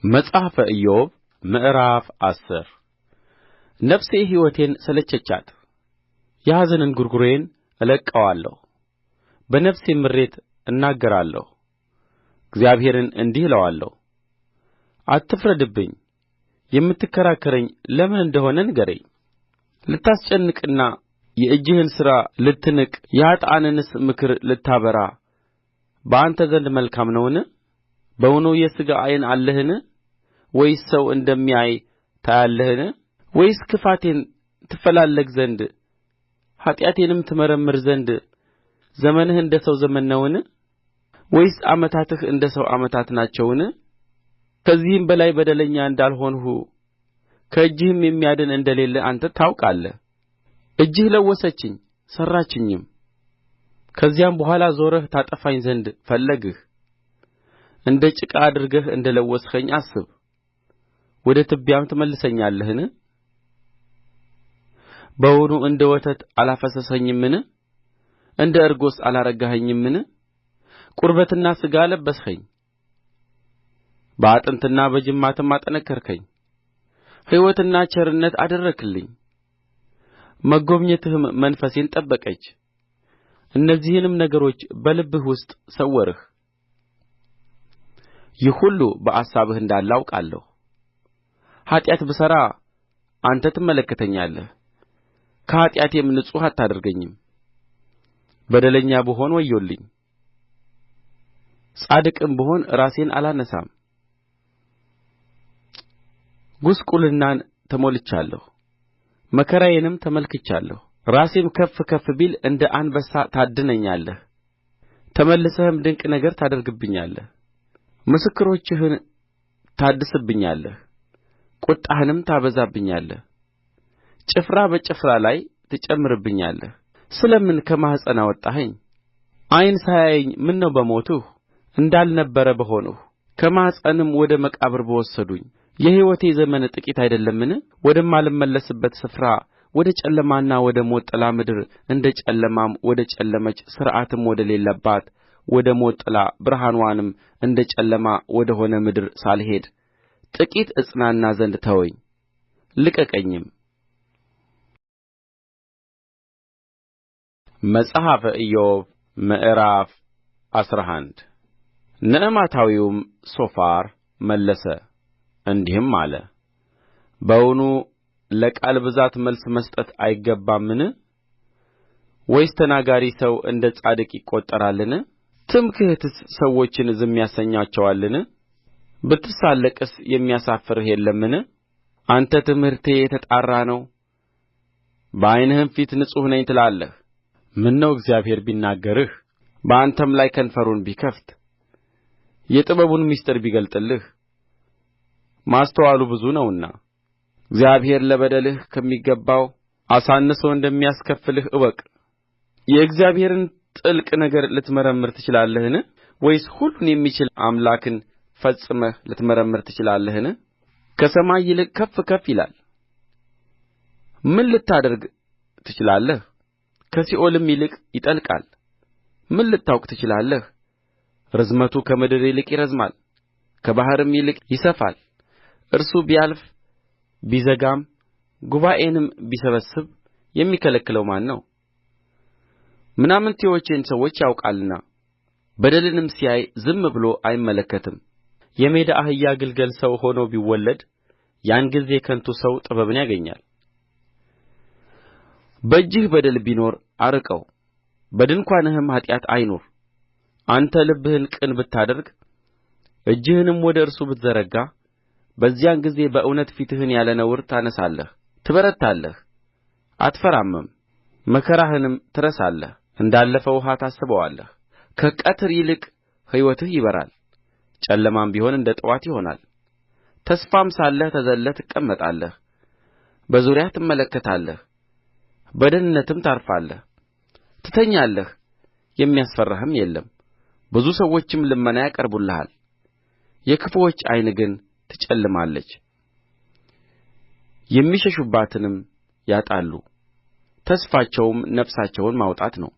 መጽሐፈ ኢዮብ ምዕራፍ 10 ነፍሴ ሕይወቴን ሰለቸቻት፣ የኀዘን እንጕርጕሮዬን እለቀዋለሁ። በነፍሴም ምሬት እናገራለሁ፣ እግዚአብሔርን እንዲህ እለዋለሁ፣ አትፍረድብኝ። የምትከራከረኝ ለምን እንደ ሆነ ንገረኝ። ልታስጨንቅና የእጅህን ሥራ ልትንቅ የኃጥአንንስ ምክር ልታበራ በአንተ ዘንድ መልካም ነውን? በውኑ የሥጋ ዓይን አለህን? ወይስ ሰው እንደሚያይ ታያለህን? ወይስ ክፋቴን ትፈላለግ ዘንድ ኃጢአቴንም ትመረምር ዘንድ ዘመንህ እንደ ሰው ዘመን ነውን? ወይስ ዓመታትህ እንደ ሰው ዓመታት ናቸውን? ከዚህም በላይ በደለኛ እንዳልሆንሁ ከእጅህም የሚያድን እንደሌለ አንተ ታውቃለህ። እጅህ ለወሰችኝ ሠራችኝም። ከዚያም በኋላ ዞረህ ታጠፋኝ ዘንድ ፈለግህ። እንደ ጭቃ አድርገህ እንደ ለወስኸኝ አስብ። ወደ ትቢያም ትመልሰኛለህን? በውኑ እንደ ወተት አላፈሰስኸኝምን? እንደ እርጎስ አላረጋኸኝምን? ቁርበትና ሥጋ አለበስኸኝ፣ በአጥንትና በጅማትም አጠነከርኸኝ። ሕይወትና ቸርነት አደረግህልኝ፣ መጐብኘትህም መንፈሴን ጠበቀች። እነዚህንም ነገሮች በልብህ ውስጥ ሰወርህ። ይህ ሁሉ በአሳብህ እንዳለ አውቃለሁ። ኃጢአት ብሠራ አንተ ትመለከተኛለህ፣ ከኃጢአቴም ንጹሕ አታደርገኝም። በደለኛ ብሆን ወዮልኝ፣ ጻድቅም ብሆን ራሴን አላነሣም። ጕስቍልናን ተሞልቻለሁ፣ መከራዬንም ተመልክቻለሁ። ራሴም ከፍ ከፍ ቢል እንደ አንበሳ ታድነኛለህ፣ ተመልሰህም ድንቅ ነገር ታደርግብኛለህ። ምስክሮችህን ታድስብኛለህ፣ ቍጣህንም ታበዛብኛለህ። ጭፍራ በጭፍራ ላይ ትጨምርብኛለህ። ስለ ምን ከማኅፀን አወጣኸኝ? ዓይን ሳያየኝ ምነው በሞትሁ? እንዳልነበረ በሆንሁ ከማኅፀንም ወደ መቃብር በወሰዱኝ። የሕይወቴ ዘመን ጥቂት አይደለምን? ወደማልመለስበት ስፍራ ወደ ጨለማና ወደ ሞት ጥላ ምድር፣ እንደ ጨለማም ወደ ጨለመች ሥርዓትም ወደሌለባት ወደ ሞት ጥላ ብርሃንዋንም እንደ ጨለማ ወደ ሆነ ምድር ሳልሄድ ጥቂት እጽናና ዘንድ ተወኝ፣ ልቀቀኝም። መጽሐፈ ኢዮብ ምዕራፍ 11 ነዕማታዊውም ሶፋር መለሰ እንዲህም አለ፣ በውኑ ለቃል ብዛት መልስ መስጠት አይገባምን? ወይስ ተናጋሪ ሰው እንደ ጻድቅ ይቈጠራልን? ትምክህትስ ሰዎችን ዝም ያሰኛቸዋልን? ብትሳለቅስ የሚያሳፍርህ የለምን? አንተ ትምህርቴ የተጣራ ነው፣ በዓይንህም ፊት ንጹሕ ነኝ ትላለህ። ምነው እግዚአብሔር ቢናገርህ፣ በአንተም ላይ ከንፈሩን ቢከፍት፣ የጥበቡን ምሥጢር ቢገልጥልህ! ማስተዋሉ ብዙ ነውና እግዚአብሔር ለበደልህ ከሚገባው አሳንሶ እንደሚያስከፍልህ እወቅ። የእግዚአብሔርን ጥልቅ ነገር ልትመረምር ትችላለህን? ወይስ ሁሉን የሚችል አምላክን ፈጽመህ ልትመረምር ትችላለህን? ከሰማይ ይልቅ ከፍ ከፍ ይላል። ምን ልታደርግ ትችላለህ? ከሲኦልም ይልቅ ይጠልቃል። ምን ልታውቅ ትችላለህ? ርዝመቱ ከምድር ይልቅ ይረዝማል፣ ከባሕርም ይልቅ ይሰፋል። እርሱ ቢያልፍ ቢዘጋም ጉባኤንም ቢሰበስብ የሚከለክለው ማን ነው? ምናምንቴዎችን ሰዎች ያውቃልና በደልንም ሲያይ ዝም ብሎ አይመለከትም። የሜዳ አህያ ግልገል ሰው ሆኖ ቢወለድ ያን ጊዜ ከንቱ ሰው ጥበብን ያገኛል። በእጅህ በደል ቢኖር አርቀው፣ በድንኳንህም ኃጢአት አይኑር። አንተ ልብህን ቅን ብታደርግ እጅህንም ወደ እርሱ ብትዘረጋ በዚያን ጊዜ በእውነት ፊትህን ያለ ነውር ታነሣለህ፣ ትበረታለህ፣ አትፈራምም። መከራህንም ትረሳለህ፣ እንዳለፈ ውኃ ታስበዋለህ። ከቀትር ይልቅ ሕይወትህ ይበራል፣ ጨለማም ቢሆን እንደ ጥዋት ይሆናል። ተስፋም ሳለህ ተዘልለህ ትቀመጣለህ፣ በዙሪያህ ትመለከታለህ፣ በደኅንነትም ታርፋለህ። ትተኛለህ፣ የሚያስፈራህም የለም። ብዙ ሰዎችም ልመና ያቀርቡልሃል፣ የክፉዎች ዓይን ግን ትጨልማለች፣ የሚሸሹባትንም ያጣሉ። ተስፋቸውም ነፍሳቸውን ማውጣት ነው።